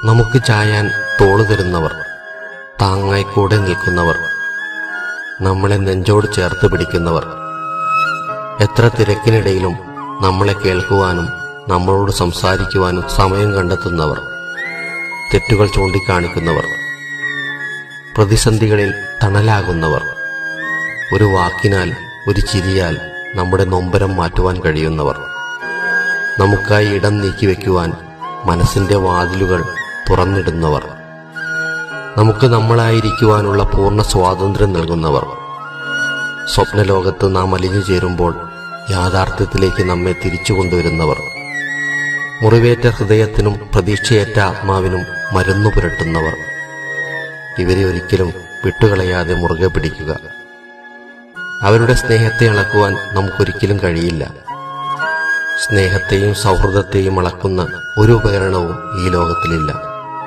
നമുക്ക് ചായാൻ തോളു തരുന്നവർ, താങ്ങായി കൂടെ നിൽക്കുന്നവർ, നമ്മളെ നെഞ്ചോട് ചേർത്ത് പിടിക്കുന്നവർ, എത്ര തിരക്കിനിടയിലും നമ്മളെ കേൾക്കുവാനും നമ്മളോട് സംസാരിക്കുവാനും സമയം കണ്ടെത്തുന്നവർ, തെറ്റുകൾ ചൂണ്ടിക്കാണിക്കുന്നവർ, പ്രതിസന്ധികളിൽ തണലാകുന്നവർ, ഒരു വാക്കിനാൽ ഒരു ചിരിയാൽ നമ്മുടെ നൊമ്പരം മാറ്റുവാൻ കഴിയുന്നവർ, നമുക്കായി ഇടം നീക്കിവെക്കുവാൻ മനസ്സിന്റെ വാതിലുകൾ തുറന്നിടുന്നവർ, നമുക്ക് നമ്മളായിരിക്കുവാനുള്ള പൂർണ്ണ സ്വാതന്ത്ര്യം നൽകുന്നവർ, സ്വപ്നലോകത്ത് നാം അലിഞ്ഞു ചേരുമ്പോൾ യാഥാർത്ഥ്യത്തിലേക്ക് നമ്മെ തിരിച്ചു കൊണ്ടുവരുന്നവർ, മുറിവേറ്റ ഹൃദയത്തിനും പ്രതീക്ഷയേറ്റ ആത്മാവിനും മരുന്നു പുരട്ടുന്നവർ, ഇവരെ ഒരിക്കലും വിട്ടുകളയാതെ മുറുകെ പിടിക്കുക. അവരുടെ സ്നേഹത്തെ അളക്കുവാൻ നമുക്കൊരിക്കലും കഴിയില്ല. സ്നേഹത്തെയും സൗഹൃദത്തെയും അളക്കുന്ന ഒരു ഉപകരണവും ഈ ലോകത്തിലില്ല.